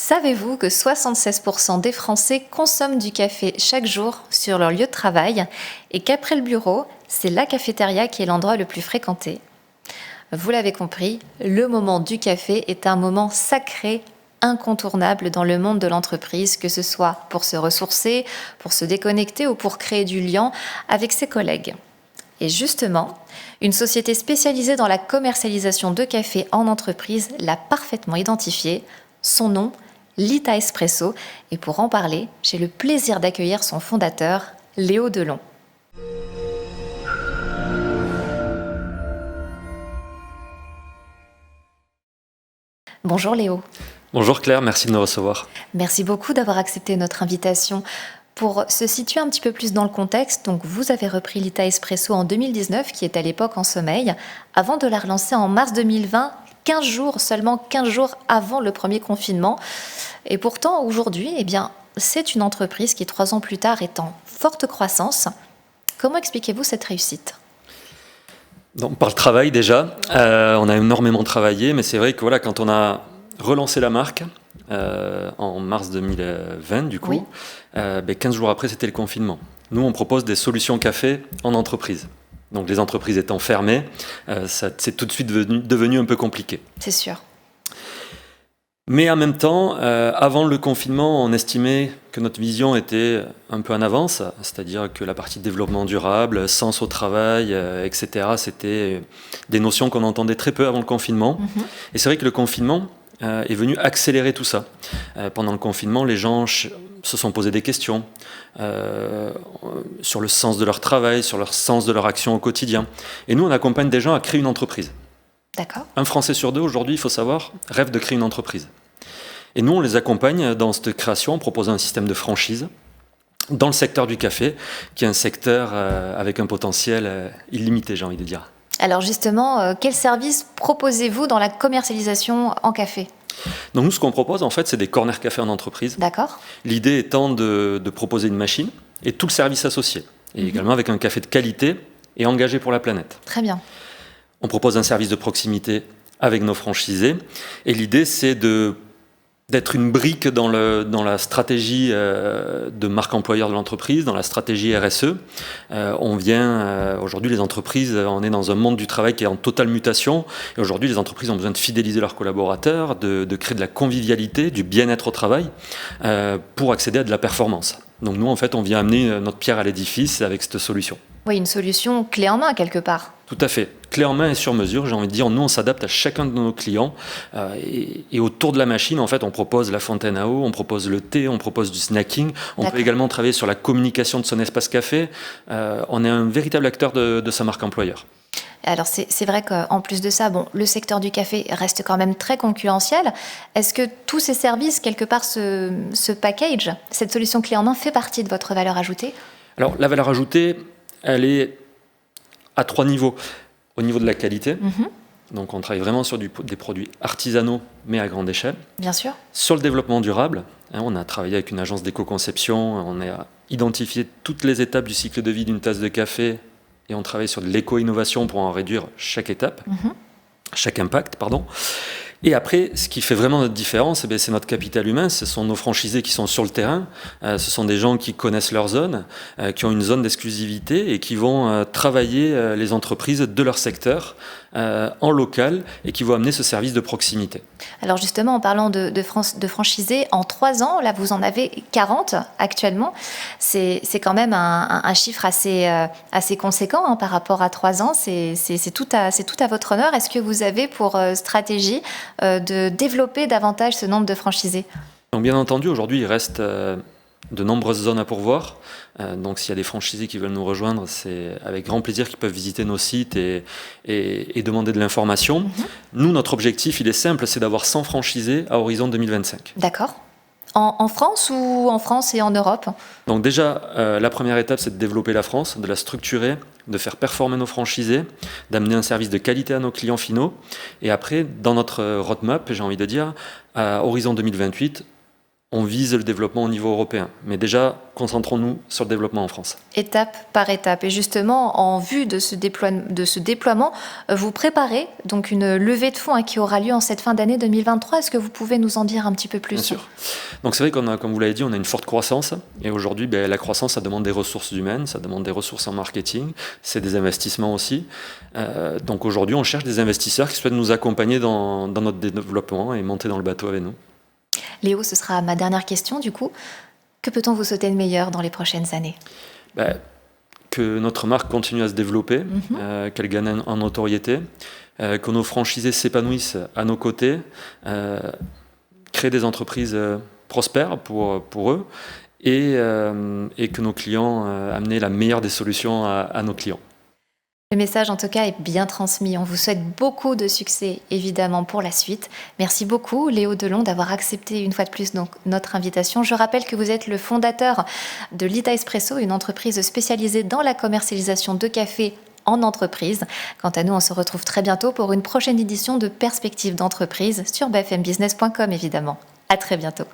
Savez-vous que 76% des Français consomment du café chaque jour sur leur lieu de travail et qu'après le bureau, c'est la cafétéria qui est l'endroit le plus fréquenté? Vous l'avez compris, le moment du café est un moment sacré, incontournable dans le monde de l'entreprise, que ce soit pour se ressourcer, pour se déconnecter ou pour créer du lien avec ses collègues. Et justement, une société spécialisée dans la commercialisation de café en entreprise l'a parfaitement identifié. Son nom, Lita Espresso. Et pour en parler, j'ai le plaisir d'accueillir son fondateur, Léo Delon. Bonjour Léo. Bonjour Claire, merci de nous recevoir. Merci beaucoup d'avoir accepté notre invitation. Pour se situer un petit peu plus dans le contexte, donc vous avez repris Lita Espresso en 2019, qui est à l'époque en sommeil, avant de la relancer en mars 2020, seulement 15 jours avant le premier confinement. Et pourtant, aujourd'hui, c'est une entreprise qui, 3 ans plus tard, est en forte croissance. Comment expliquez-vous cette réussite ? Donc, par le travail déjà, on a énormément travaillé, mais c'est vrai que voilà, quand on a relancé la marque en mars 2020, du coup, Oui. 15 jours après, c'était le confinement. Nous, on propose des solutions café en entreprise. Donc les entreprises étant fermées, c'est tout de suite devenu un peu compliqué. C'est sûr. Mais en même temps, avant le confinement, on estimait que notre vision était un peu en avance, c'est-à-dire que la partie développement durable, sens au travail, etc., c'était des notions qu'on entendait très peu avant le confinement. Et c'est vrai que le confinement est venu accélérer tout ça. Pendant le confinement, les gens se sont posés des questions sur le sens de leur travail, sur le sens de leur action au quotidien. Et nous, on accompagne des gens à créer une entreprise. D'accord. Un Français sur 2, aujourd'hui, il faut savoir, rêve de créer une entreprise. Et nous, on les accompagne dans cette création en proposant un système de franchise dans le secteur du café, qui est un secteur avec un potentiel illimité, j'ai envie de dire. Alors justement, quel service proposez-vous dans la commercialisation en café ? Donc nous, ce qu'on propose, en fait, c'est des corners café en entreprise. D'accord. L'idée étant de proposer une machine et tout le service associé, et également avec un café de qualité et engagé pour la planète. Très bien. On propose un service de proximité avec nos franchisés, et l'idée, c'est d'être une brique dans la stratégie de marque employeur de l'entreprise, dans la stratégie RSE. Aujourd'hui, les entreprises, on est dans un monde du travail qui est en totale mutation. Et aujourd'hui, les entreprises ont besoin de fidéliser leurs collaborateurs, de créer de la convivialité, du bien-être au travail, pour accéder à de la performance. Donc nous, en fait, on vient amener notre pierre à l'édifice avec cette solution. Oui, une solution clé en main quelque part. Tout à fait. Clé en main et sur mesure, j'ai envie de dire. Nous, on s'adapte à chacun de nos clients. Et autour de la machine, en fait, on propose la fontaine à eau, on propose le thé, on propose du snacking. On peut également travailler sur la communication de son espace café. On est un véritable acteur de sa marque employeur. Alors c'est vrai qu'en plus de ça, le secteur du café reste quand même très concurrentiel. Est-ce que tous ces services, quelque part, ce package, cette solution clé en main fait partie de votre valeur ajoutée ? Alors, la valeur ajoutée, elle est à 3 niveaux. Au niveau de la qualité, donc on travaille vraiment sur des produits artisanaux, mais à grande échelle. Bien sûr. Sur le développement durable, on a travaillé avec une agence d'éco-conception, on a identifié toutes les étapes du cycle de vie d'une tasse de café, et on travaille sur de l'éco-innovation pour en réduire chaque étape, chaque impact, pardon. Et après, ce qui fait vraiment notre différence, c'est notre capital humain, ce sont nos franchisés qui sont sur le terrain, ce sont des gens qui connaissent leur zone, qui ont une zone d'exclusivité et qui vont travailler les entreprises de leur secteur en local et qui vont amener ce service de proximité. Alors justement, en parlant de franchisés, en 3 ans, là vous en avez 40 actuellement. C'est quand même un chiffre assez conséquent par rapport à 3 ans. C'est tout à votre honneur. Est-ce que vous avez pour stratégie de développer davantage ce nombre de franchisés ? Donc bien entendu, aujourd'hui, il reste de nombreuses zones à pourvoir. Donc s'il y a des franchisés qui veulent nous rejoindre, c'est avec grand plaisir qu'ils peuvent visiter nos sites et demander de l'information. Nous, notre objectif, il est simple, c'est d'avoir 100 franchisés à horizon 2025. D'accord. En France ou en France et en Europe ? Donc déjà, la première étape, c'est de développer la France, de la structurer, de faire performer nos franchisés, d'amener un service de qualité à nos clients finaux. Et après, dans notre roadmap, j'ai envie de dire, à horizon 2028, on vise le développement au niveau européen. Mais déjà, concentrons-nous sur le développement en France. Étape par étape. Et justement, en vue de ce déploiement, vous préparez donc une levée de fonds qui aura lieu en cette fin d'année 2023. Est-ce que vous pouvez nous en dire un petit peu plus ? Bien sûr. Donc c'est vrai qu'on a, comme vous l'avez dit, on a une forte croissance. Et aujourd'hui, la croissance, ça demande des ressources humaines, ça demande des ressources en marketing, c'est des investissements aussi. Donc aujourd'hui, on cherche des investisseurs qui souhaitent nous accompagner dans notre développement et monter dans le bateau avec nous. Léo, ce sera ma dernière question du coup. Que peut-on vous souhaiter de meilleur dans les prochaines années ? Que notre marque continue à se développer, qu'elle gagne en notoriété, que nos franchisés s'épanouissent à nos côtés, créer des entreprises prospères pour eux et que nos clients amener la meilleure des solutions à nos clients. Le message, en tout cas, est bien transmis. On vous souhaite beaucoup de succès, évidemment, pour la suite. Merci beaucoup, Léo Delon, d'avoir accepté une fois de plus donc, notre invitation. Je rappelle que vous êtes le fondateur de Lita Espresso, une entreprise spécialisée dans la commercialisation de café en entreprise. Quant à nous, on se retrouve très bientôt pour une prochaine édition de Perspectives d'entreprise sur bfmbusiness.com, évidemment. À très bientôt.